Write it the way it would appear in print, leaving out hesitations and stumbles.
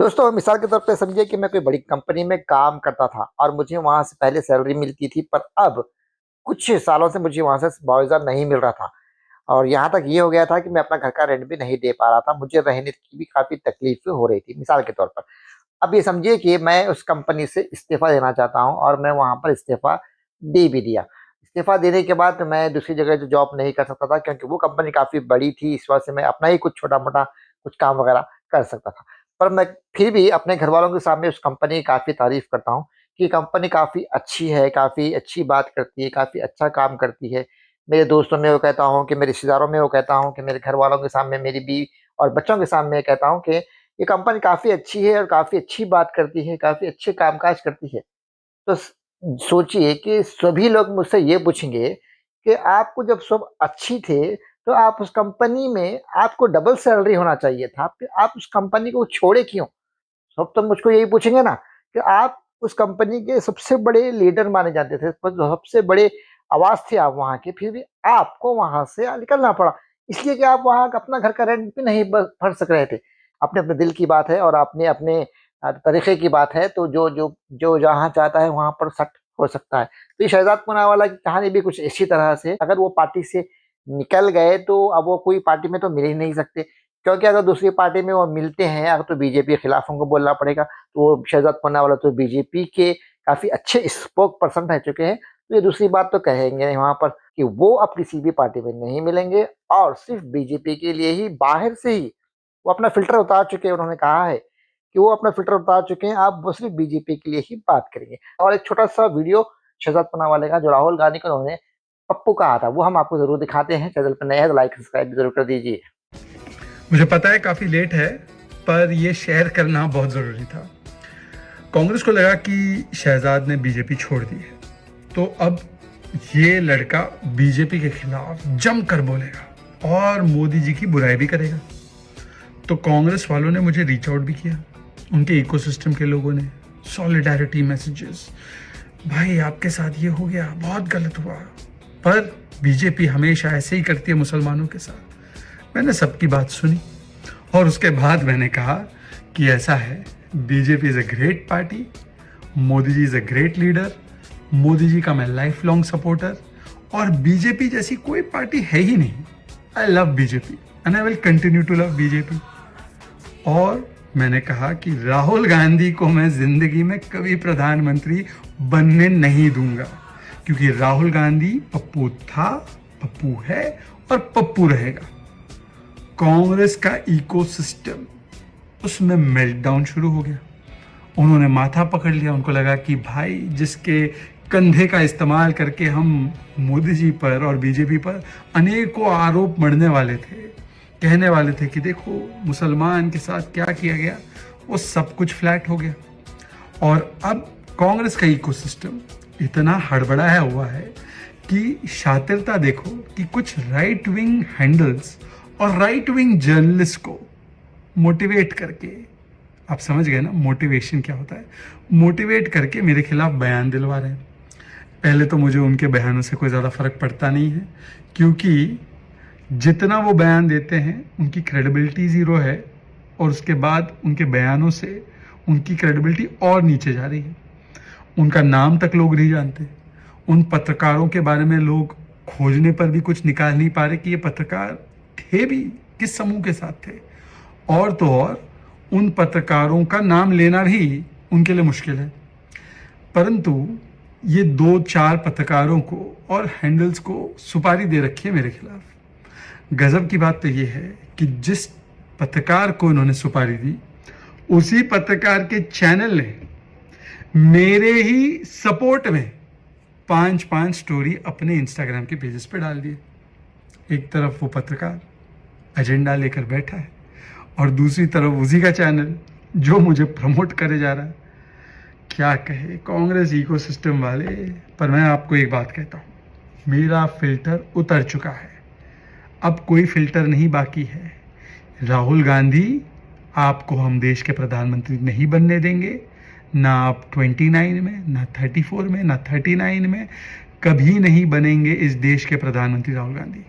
दोस्तों मिसाल के तौर पे समझिए कि मैं कोई बड़ी कंपनी में काम करता था और मुझे वहां से पहले सैलरी मिलती थी, पर अब कुछ सालों से मुझे वहां से मुआवजा नहीं मिल रहा था। और यहाँ तक ये हो गया था कि मैं अपना घर का रेंट भी नहीं दे पा रहा था, मुझे रहने की भी काफी तकलीफ हो रही थी मिसाल के तौर पर। अब ये समझिए कि मैं उस कंपनी से इस्तीफा देना चाहता हूँ और मैं वहां पर इस्तीफा दे भी दिया। इस्तीफा देने के बाद मैं दूसरी जगह जो जॉब नहीं कर सकता था, क्योंकि वो कंपनी काफी बड़ी थी, इस वजह से मैं अपना ही कुछ छोटा मोटा कुछ काम वगैरह कर सकता था। पर मैं फिर भी अपने घर वालों के सामने उस कंपनी की काफी तारीफ करता हूँ कि कंपनी काफी अच्छी है, काफी अच्छी बात करती है, काफी अच्छा काम करती है। मेरे दोस्तों में वो कहता हूँ, कि मेरे रिश्तेदारों में वो कहता हूँ, कि मेरे घर वालों के सामने, मेरी बीवी और बच्चों के सामने कहता हूँ कि ये कंपनी काफी अच्छी है और काफी अच्छी बात करती है, काफी अच्छे कामकाज करती है। तो सोचिए कि सभी लोग मुझसे ये पूछेंगे कि आपको जब सब अच्छी थे, तो आप उस कंपनी में आपको डबल सैलरी होना चाहिए था, फिर आप उस कंपनी को छोड़े क्यों? सब तो मुझको यही पूछेंगे ना कि आप उस कंपनी के सबसे बड़े लीडर माने जाते थे, पर जो सबसे बड़े आवाज थे आप वहां के, फिर भी आपको वहां से निकलना पड़ा। इसलिए कि आप वहां अपना घर का रेंट भी नहीं भर सक रहे थे। अपने अपने दिल की बात है और अपने अपने तरीके की बात है, तो जो जो जो जहाँ चाहता है वहां पर सेट हो सकता है। तो ये शहजाद पूनावाला की कहानी भी कुछ इसी तरह से, अगर वो पार्टी से निकल गए तो अब वो कोई पार्टी में तो मिल ही नहीं सकते, क्योंकि अगर दूसरी पार्टी में वो मिलते हैं, अगर तो बीजेपी के खिलाफ उनको बोलना पड़ेगा। तो वो शहजाद पूनावाला तो बीजेपी के काफी अच्छे स्पोक पर्सन रह चुके हैं, तो ये दूसरी बात तो कहेंगे नहीं वहां पर कि वो अब किसी भी पार्टी में नहीं मिलेंगे और सिर्फ बीजेपी के लिए ही, बाहर से ही वो अपना फिल्टर उतार चुके हैं। उन्होंने कहा है कि वो अपना फिल्टर उतार चुके हैं, आप वो सिर्फ बीजेपी के लिए ही बात करेंगे। और एक छोटा सा वीडियो शहजाद पूनावाला का, जो राहुल गांधी को उन्होंने पप्पू कहा था, वो हम आपको जरूर दिखाते हैं। चैनल पर नए हैं तो लाइक सब्सक्राइब जरूर कर दीजिए। मुझे पता है काफ़ी लेट है, पर यह शेयर करना बहुत ज़रूरी था। कांग्रेस को लगा कि शहजाद ने बीजेपी छोड़ दी है, तो अब ये लड़का बीजेपी के खिलाफ जमकर बोलेगा और मोदी जी की बुराई भी करेगा। तो कांग्रेस वालों ने मुझे रीच आउट भी किया, उनके इकोसिस्टम के लोगों ने, सॉलिडारिटी मैसेजेस, भाई आपके साथ ये हो गया, बहुत गलत हुआ। पर बीजेपी हमेशा ऐसे ही करती है मुसलमानों के साथ। मैंने सबकी बात सुनी और उसके बाद मैंने कहा कि ऐसा है, BJP is a great party, Modi ji is a great leader, Modi ji का मैं लाइफ लॉन्ग सपोर्टर, और बीजेपी जैसी कोई पार्टी है ही नहीं। I love BJP and I will continue to love BJP. और मैंने कहा कि राहुल गांधी को मैं जिंदगी में कभी प्रधानमंत्री बनने नहीं दूंगा, क्योंकि राहुल गांधी पप्पू था, पप्पू है और पप्पू रहेगा। कांग्रेस का इकोसिस्टम, उसमें मेल्टडाउन शुरू हो गया। उन्होंने माथा पकड़ लिया, उनको लगा कि भाई जिसके कंधे का इस्तेमाल करके हम मोदी जी पर और बीजेपी पर अनेकों आरोप मढ़ने वाले थे, कहने वाले थे कि देखो मुसलमान के साथ क्या किया गया, वो सब कुछ फ्लैट हो गया। और अब कांग्रेस का इकोसिस्टम इतना हड़बड़ाया हुआ है कि शातिरता देखो कि कुछ राइट विंग हैंडल्स और राइट विंग जर्नलिस्ट को मोटिवेट करके, आप समझ गए ना मोटिवेशन क्या होता है, मोटिवेट करके मेरे खिलाफ बयान दिलवा रहे हैं। पहले तो मुझे उनके बयानों से कोई ज़्यादा फ़र्क पड़ता नहीं है, क्योंकि जितना वो बयान देते हैं उनकी क्रेडिबिलिटी ज़ीरो है, और उसके बाद उनके बयानों से उनकी क्रेडिबिलिटी और नीचे जा रही है। उनका नाम तक लोग नहीं जानते। उन पत्रकारों के बारे में लोग खोजने पर भी कुछ निकाल नहीं पा रहे कि ये पत्रकार थे भी किस समूह के साथ थे। और तो और उन पत्रकारों का नाम लेना भी उनके लिए मुश्किल है। परंतु ये 2-4 पत्रकारों को और हैंडल्स को सुपारी दे रखी है मेरे खिलाफ। गजब की बात तो ये है कि जिस पत्रकार को इन्होंने सुपारी दी, उसी पत्रकार के चैनल ने मेरे ही सपोर्ट में 5-5 स्टोरी अपने इंस्टाग्राम के पेजेस पे डाल दिए। एक तरफ वो पत्रकार एजेंडा लेकर बैठा है और दूसरी तरफ उसी का चैनल जो मुझे प्रमोट करे जा रहा है। क्या कहे कांग्रेस इकोसिस्टम वाले। पर मैं आपको एक बात कहता हूँ, मेरा फिल्टर उतर चुका है, अब कोई फिल्टर नहीं बाकी है। राहुल गांधी, आपको हम देश के प्रधानमंत्री नहीं बनने देंगे, ना आप 29 में, ना 34 में, ना 39 में, कभी नहीं बनेंगे इस देश के प्रधानमंत्री राहुल गांधी।